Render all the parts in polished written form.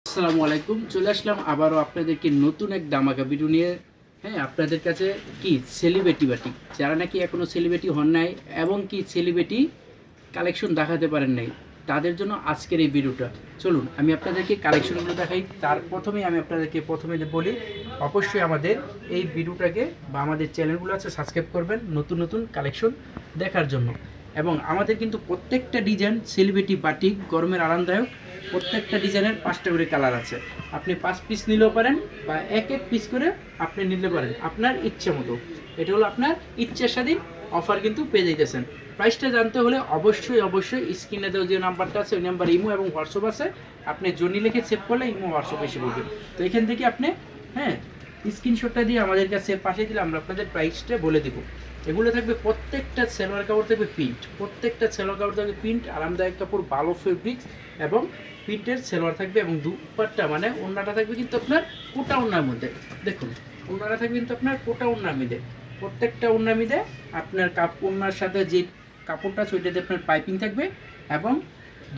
আসসালামু আলাইকুম। চলে আসলাম আবারও আপনাদেরকে নতুন এক ধামাকা ভিডিও নিয়ে। হ্যাঁ, আপনাদের কাছে কি সেলিব্রিটি বাটিক, যারা নাকি এখনও সেলিব্রিটি হন নাই এবং কি সেলিব্রিটি কালেকশন দেখাতে পারেন নাই, তাদের জন্য আজকের এই ভিডিওটা। চলুন আমি আপনাদেরকে কালেকশনগুলো দেখাই। তার প্রথমেই আমি আপনাদেরকে বলি, অবশ্যই আমাদের এই ভিডিওটাকে বা আমাদের চ্যানেলগুলো আছে সাবস্ক্রাইব করবেন নতুন নতুন কালেকশন দেখার জন্য। এবং আমাদের কিন্তু প্রত্যেকটা ডিজাইন সেলিব্রিটি বাটিক গরমের আরামদায়ক, প্রত্যেকটা ডিজাইনের 5টা করে কালার আছে। আপনি 5 পিস নিলেও পারেন বা এক পিস করে আপনি নিতে পারেন আপনার ইচ্ছে মতো। এটা হলো আপনার ইচ্ছার স্বাধীন অফার, কিন্তু পেয়ে যাইতেছেন। প্রাইসটা জানতে হলে অবশ্যই স্ক্রিনে দেওয়া যে নাম্বারটা আছে ওই নাম্বার ইমো এবং হোয়াটসঅ্যাপ আছে, আপনি জনি লিখে সেভ করলে ইমো হোয়াটসঅ্যাপ এসে পড়বে। তো এখান থেকে আপনি স্ক্রিনশটটা দিয়ে আমাদের কাছে পাঠিয়ে দিলে আমরা আপনাদের প্রাইসটা বলে দিব। এগুলো থাকবে প্রত্যেকটা সেলোয়ার কাপড় থাকবে প্রিন্ট, প্রত্যেকটা সেলোয়ার কাপড় থাকবে প্রিন্ট, আরামদায়ক কাপড়, ভালো ফেব্রিক্স এবং প্রিন্টের সেলোয়ার থাকবে। এবং দুপাট্টা মানে ওড়নাটা থাকবে কিন্তু আপনার কোটা ওড়নার মধ্যে। দেখুন ওড়নাটা থাকবে কিন্তু আপনার কোটা ওড়নার মধ্যে, প্রত্যেকটা ওড়নার মধ্যে আপনার ওড়নার সাথে যে কাপড়টা ওইটাতে আপনার পাইপিং থাকবে। এবং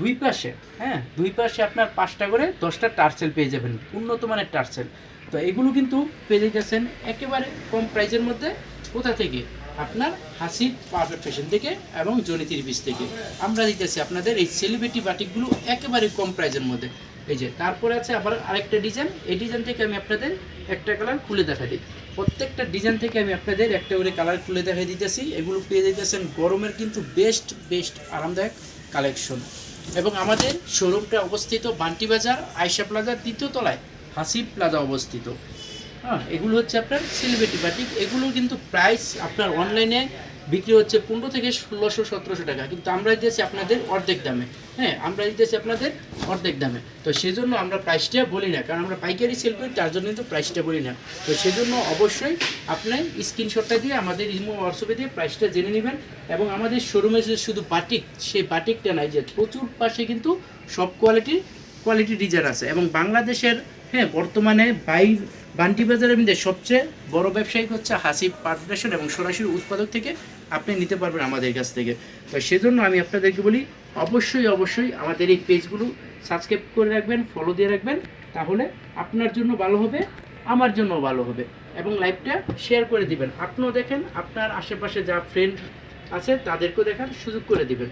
দুই পাশে আপনার 5টা করে 10টা টার্সেল পেয়ে যাবেন, উন্নত মানের টার্সেল। তো এগুলো কিন্তু পেয়ে যাচ্ছেন একেবারে কম প্রাইসের মধ্যে। কোথা থেকে? আপনার হাসিব পারফেক্ট ফ্যাশন থেকে এবং জনি 3 পিস থেকে আমরা দিতেছি আপনাদের এই সেলিব্রিটি বাটিকগুলো একেবারে কম প্রাইসের মধ্যে। এই যে তারপরে আছে আবার আরেকটা ডিজাইন, এই ডিজাইন থেকে আমি আপনাদের একটা কালার খুলে দেখা দিই। প্রত্যেকটা ডিজাইন থেকে আমি আপনাদের একটা করে কালার খুলে দেখা দিতেছি। এগুলো পেয়ে দিতেছেন গরমের কিন্তু বেস্ট আরামদায়ক কালেকশন। এবং আমাদের শোরুমটা অবস্থিত বান্টি বাজার আয়শা প্লাজার 3য় তলায় হাসিব প্লাজা অবস্থিত। হ্যাঁ, এগুলো হচ্ছে আপনার সেলিব্রিটি বাটিক। এগুলো কিন্তু প্রাইস আপনার অনলাইনে বিক্রি হচ্ছে 15 থেকে 1600-1700 টাকা, কিন্তু আমরা দিতেছি আপনাদের অর্ধেক দামে। হ্যাঁ, আমরা দিতেছি আপনাদের অর্ধেক দামে। তো সেজন্য আমরা প্রাইসটা বলি না, কারণ আমরা পাইকারি সেল করি, তার জন্য কিন্তু প্রাইসটা বলি না। তো সেজন্য অবশ্যই আপনি স্ক্রিনশটটা দিয়ে আমাদের ইমো হোয়াটসঅ্যাপে দিয়ে প্রাইসটা জেনে নেবেন। এবং আমাদের শোরুমে যে শুধু বাটিক, সেই বাটিকটা নাই, যে প্রচুর পাশে কিন্তু সব কোয়ালিটি ডিজাইন আছে। এবং বাংলাদেশের বর্তমানে বান্টি বাজারের মধ্যে সবচেয়ে বড় ব্যবসায়িক হচ্ছে হাসিব পারফেকশন, এবং সরাসরি উৎপাদক থেকে আপনি নিতে পারবেন আমাদের কাছ থেকে। তো সেজন্য আমি আপনাদেরকে বলি অবশ্যই আমাদের এই পেজগুলো সাবস্ক্রাইব করে রাখবেন, ফলো দিয়ে রাখবেন, তাহলে আপনার জন্য ভালো হবে, আমার জন্য ভালো হবে। এবং লাইভটা শেয়ার করে দিবেন, আপনিও দেখেন, আপনার আশেপাশে যা ফ্রেন্ড আছে তাদেরকেও দেখার সুযোগ করে দিবেন।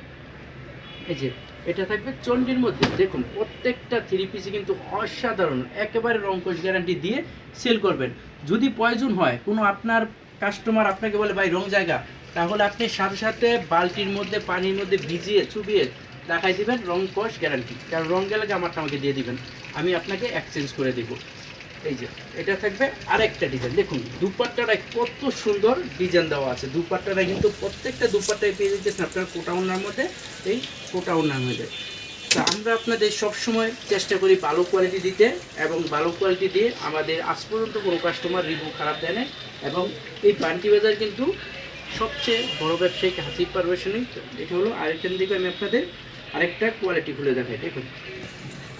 এই যে এটা থাকবে চন্ডির মধ্যে। দেখুন প্রত্যেকটা 3 পিসই কিন্তু অসাধারণ, একেবারে রংকশ গ্যারান্টি দিয়ে সেল করবেন। যদি প্রয়োজন হয় কোনো আপনার কাস্টমার আপনাকে বলে ভাই রং জায়গা, তাহলে আপনি সাথে বালতির মধ্যে পানির মধ্যে ভিজিয়ে চুবিয়ে দেখাই দিবেন, রংকশ গ্যারান্টি। কারণ রং গেলে আমারটা আমাকে দিয়ে দিবেন, আমি আপনাকে এক্সচেঞ্জ করে দেবো। এই যে এটা থাকবে আরেকটা ডিজাইন। দেখুন দুপাট্টাটায় কত সুন্দর ডিজাইন দেওয়া আছে। দুপাট্টাটা কিন্তু প্রত্যেকটা দুপাট্টায় পেয়ে যেতেছেন আপনার কোটা ওড়নার মধ্যে, এই কোটা ওড়নার মধ্যে। তো আমরা আপনাদের সবসময় চেষ্টা করি ভালো কোয়ালিটি দিতে, এবং ভালো কোয়ালিটি দিয়ে আমাদের আজ পর্যন্ত কোনো কাস্টমার রিভিউ খারাপ দেয় না। এবং এই বান্টি বাজার কিন্তু সবচেয়ে বড় ব্যবসায়িক হাসিব পারফেকশনই এটা হলো। আরেকখান থেকে আমি আপনাদের আরেকটা কোয়ালিটি খুলে দেখাই। দেখুন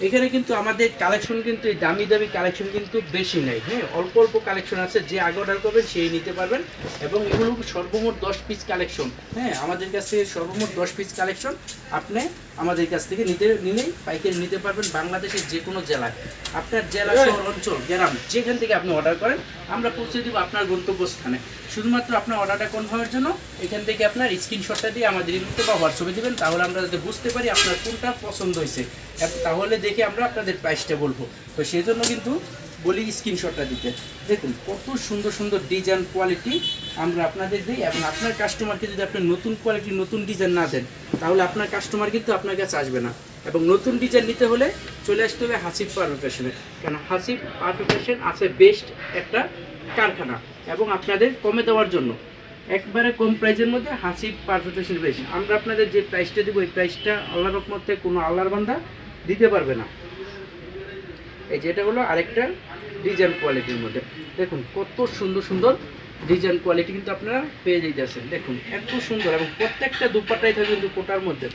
এখানে কিন্তু আমাদের কালেকশন কিন্তু এই দামি কালেকশন কিন্তু বেশি নেই। হ্যাঁ, অল্প কালেকশন আছে, যে আগে অর্ডার করবেন সেই নিতে পারবেন। এবং এগুলো সর্বমোট 10 পিস কালেকশন। হ্যাঁ, আমাদের কাছ থেকে সর্বমোট 10 পিস কালেকশন আপনি আমাদের কাছ থেকে নিলেই পাইকারি নিতে পারবেন বাংলাদেশের যে কোনো জেলায়। আপনার জেলা, শহর, অঞ্চল, গ্রাম যেখান থেকে আপনি অর্ডার করেন আমরা পৌঁছে দেবো আপনার গন্তব্যস্থানে। শুধুমাত্র আপনার অর্ডারটা কনফার্মের জন্য এখান থেকে আপনার স্ক্রিনশটটা দিয়ে আমাদের ইমেইলে বা হোয়াটসঅ্যাপে দেবেন, তাহলে আমরা যাতে বুঝতে পারি আপনার কোনটা পছন্দ হয়েছে, তাহলে দেখে আমরা আপনাদের প্রাইসটা বলবো। তো সেই জন্য কিন্তু বলি স্ক্রিনশটটা দিতে। দেখুন কত সুন্দর ডিজাইন কোয়ালিটি আমরা আপনাদের দিই। এবং আপনার কাস্টমারকে যদি আপনি নতুন কোয়ালিটি নতুন ডিজাইন না দেন, তাহলে আপনার কাস্টমার কিন্তু আপনার কাছে আসবে না। এবং নতুন ডিজাইন নিতে হলে চলে আসতে হবে হাসিব পারফেক্ট ফ্যাশনে, কারণ হাসিব পারফেক্ট ফ্যাশন আছে বেস্ট একটা কারখানা। এবং আপনাদের কমে দেওয়ার জন্য একবারে কম প্রাইসের মধ্যে হাসিব পারফেক্ট ফ্যাশন বেশি। আমরা আপনাদের যে প্রাইসটা দেবো এই প্রাইসটা আল্লাহর রহমতে কোনো আল্লাহর বান্দা দিতে পারবে না। এই যেটা হলো আরেকটা ডিজাইন কোয়ালিটির মধ্যে। দেখুন কত সুন্দর ডিজাইন কোয়ালিটি কিন্তু আপনারা পেয়ে যাইতেছেন। দেখুন এত সুন্দর। এবং প্রত্যেকটা দুপাট্টাই থাকবে কিন্তু কোটার মধ্যে,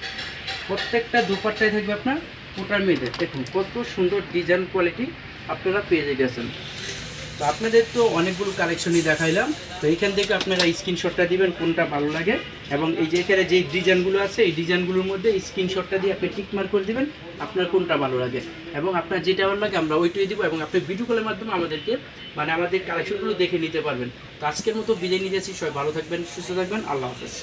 প্রত্যেকটা দুপাট্টাই থাকবে আপনার কোটার মধ্যে। দেখুন কত সুন্দর ডিজাইন কোয়ালিটি আপনারা পেয়ে যাইতেছেন। তো আপনাদের তো অনেকগুলো কালেকশনই দেখাইলাম। তো এইখান থেকে আপনারা স্ক্রিনশটটা দিবেন কোনটা ভালো লাগে। এবং এই যে এখানে যে ডিজাইনগুলো আছে এই ডিজাইনগুলোর মধ্যে স্ক্রিনশটটা দিয়ে আপনি টিক মার্ক করে দিবেন আপনার কোনটা ভালো লাগে। এবং আপনার যেটা ভালো লাগে আমরা ওইটাই দিব, এবং আপনি ভিডিও কলের মাধ্যমে আমাদেরকে মানে আমাদের কালেকশনগুলো দেখে নিতে পারবেন। তো আজকের মতো বিদায় নিতেছি, সবাই ভালো থাকবেন, সুস্থ থাকবেন, আল্লাহ হাফেজ।